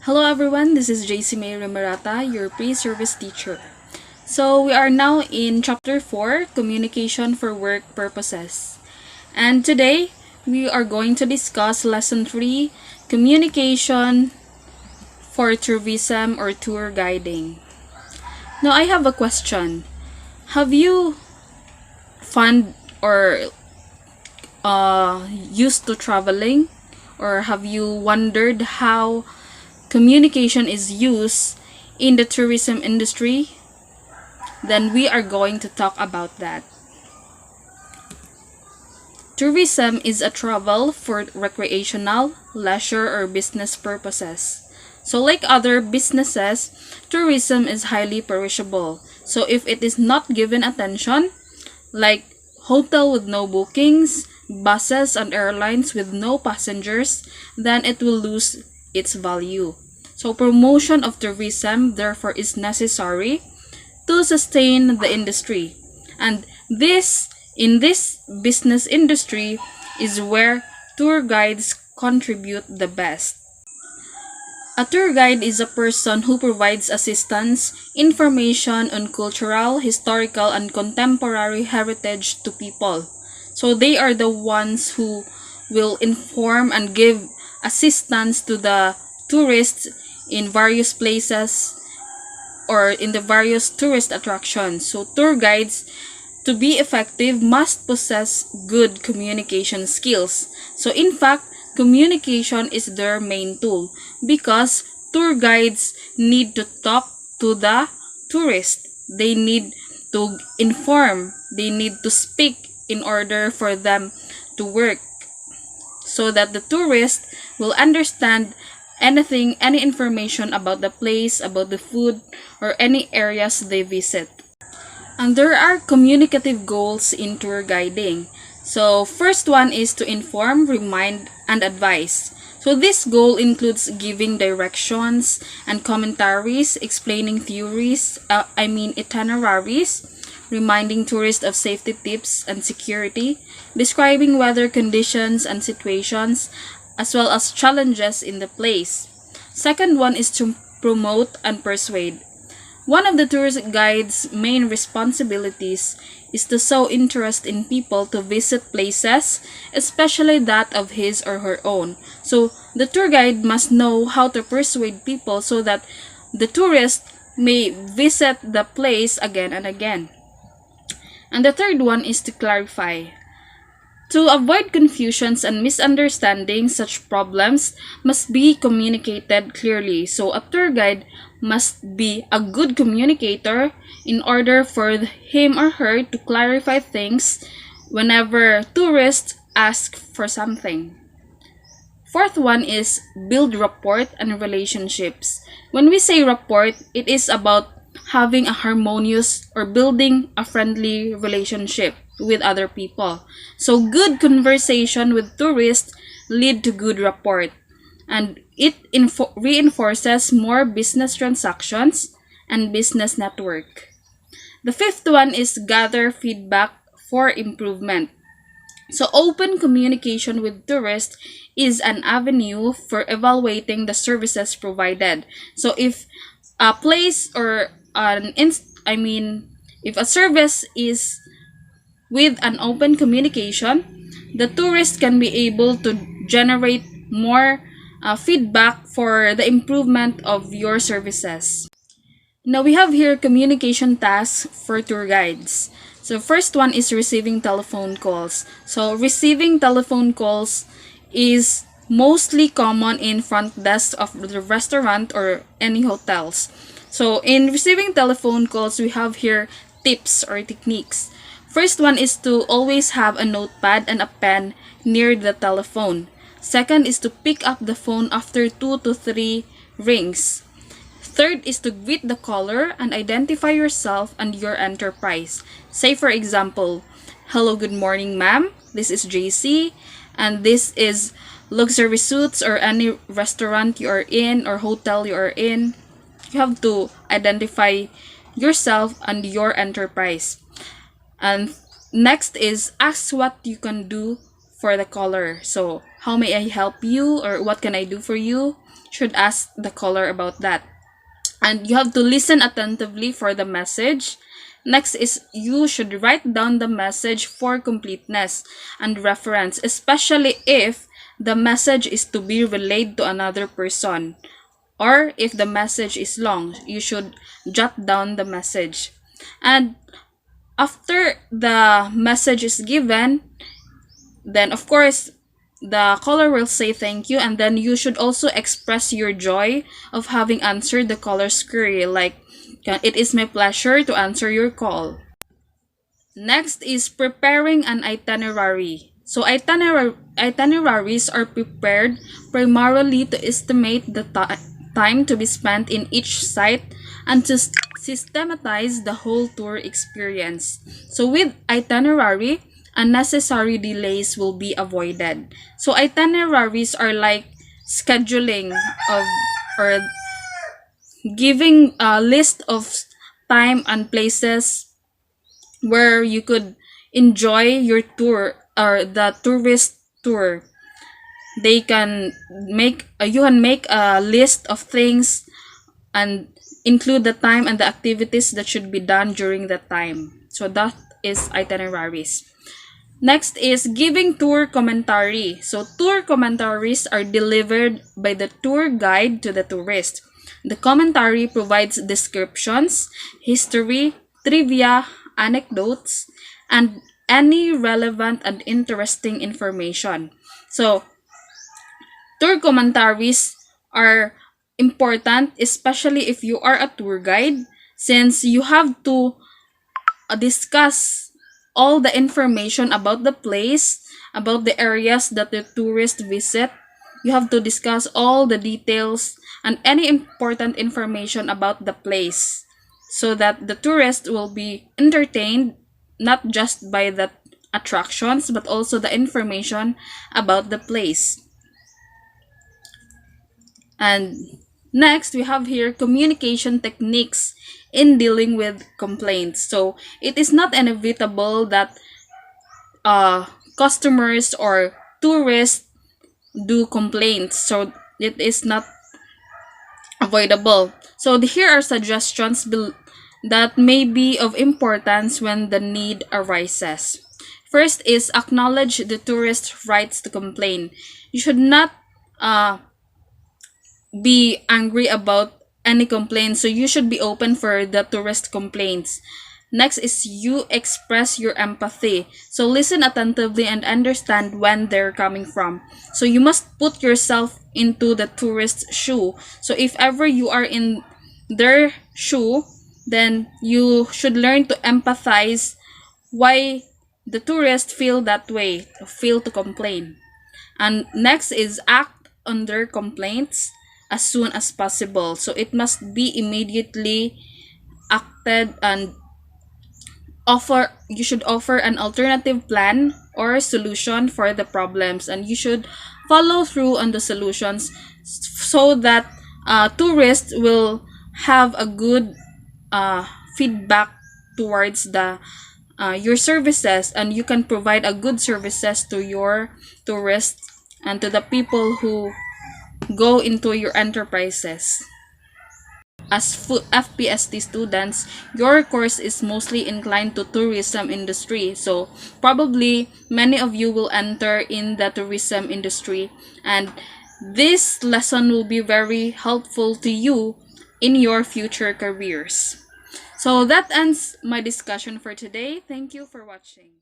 Hello everyone, this is JC May Remerata, your pre-service teacher. So we are now in chapter 4, Communication for Work Purposes. And today we are going to discuss lesson 3, Communication for Tourism or Tour Guiding. Now I have a question. Have you found or used to traveling, or have you wondered how communication is used in the tourism industry? Then we are going to talk about that. Tourism is a travel for recreational, leisure, or business purposes. So like other businesses, tourism is highly perishable. So if it is not given attention, like hotel with no bookings, buses and airlines with no passengers, then it will lose its value. So promotion of tourism therefore is necessary to sustain the industry. And in this business industry is where tour guides contribute the best. A tour guide is a person who provides assistance, information on cultural, historical, and contemporary heritage to people. So they are the ones who will inform and give assistance to the tourists in various places or in the various tourist attractions. So tour guides, to be effective, must possess good communication skills. So in fact, communication is their main tool because tour guides need to talk to the tourist. They need to inform, they need to speak in order for them to work so that the tourist will understand any information about the place, about the food, or any areas they visit. And there are communicative goals in tour guiding. So first one is to inform, remind, and advise. So this goal includes giving directions and commentaries, explaining itineraries, reminding tourists of safety tips and security, describing weather conditions and situations, as well as challenges in the place. Second one is to promote and persuade. One of the tour guide's main responsibilities is to show interest in people to visit places, especially that of his or her own. So the tour guide must know how to persuade people so that the tourist may visit the place again and again. And the third one is to clarify. To avoid confusions and misunderstandings, such problems must be communicated clearly. So a tour guide must be a good communicator in order for him or her to clarify things whenever tourists ask for something. Fourth one is build rapport and relationships. When we say rapport, it is about having a harmonious or building a friendly relationship with other people. So good conversation with tourists lead to good rapport, and it reinforces more business transactions and business network. The fifth one is gather feedback for improvement. So open communication with tourists is an avenue for evaluating the services provided. So if a place or if a service is with an open communication, the tourist can be able to generate more feedback for the improvement of your services. Now we have here communication tasks for tour guides. So first one is receiving telephone calls. So receiving telephone calls is mostly common in front desk of the restaurant or any hotels. So in receiving telephone calls, we have here tips or techniques. First one is to always have a notepad and a pen near the telephone. Second is to pick up the phone after 2 to 3 rings. Third is to greet the caller and identify yourself and your enterprise. Say for example, hello, good morning ma'am, this is JC and this is Luxury Suites or any restaurant you are in or hotel you are in. You have to identify yourself and your enterprise. And next is ask what you can do for the caller. So how may I help you, or what can I do for you? should ask the caller about that. And you have to listen attentively for the message. Next is you should write down the message for completeness and reference, especially if the message is to be relayed to another person, or if the message is long, you should jot down the message. And after the message is given, then of course the caller will say thank you, and then you should also express your joy of having answered the caller's query, like, it is my pleasure to answer your call. Next is preparing an itinerary. So itineraries are prepared primarily to estimate the time to be spent in each site and to systematize the whole tour experience. So with itinerary, unnecessary delays will be avoided. So itineraries are like scheduling of, or giving a list of time and places where you could enjoy your tour or the tourist tour. They can make you can make a list of things and include the time and the activities that should be done during that time. So that is itineraries. Next is giving tour commentary. So tour commentaries are delivered by the tour guide to the tourist. The commentary provides descriptions, history, trivia, anecdotes, and any relevant and interesting information. So tour commentaries are important, especially if you are a tour guide, since you have to discuss all the information about the place, about the areas that the tourists visit. You have to discuss all the details and any important information about the place so that the tourist will be entertained not just by the attractions but also the information about the place. And next, we have here communication techniques in dealing with complaints. So it is not inevitable that customers or tourists do complaints. So it is not avoidable. So here are suggestions that may be of importance when the need arises. First is acknowledge the tourist's rights to complain. You should not be angry about any complaints, so you should be open for the tourist complaints. Next is you express your empathy. So listen attentively and understand when they're coming from. So you must put yourself into the tourist's shoe. So if ever you are in their shoe, then you should learn to empathize why the tourists feel that way, feel to complain. And next is act on their complaints as soon as possible. So it must be immediately acted, and you should offer an alternative plan or solution for the problems, and you should follow through on the solutions so that tourists will have a good feedback towards the your services, and you can provide a good services to your tourists and to the people who go into your enterprises. As FPST students, your course is mostly inclined to tourism industry. So probably many of you will enter in the tourism industry, and this lesson will be very helpful to you in your future careers. So that ends my discussion for today. Thank you for watching.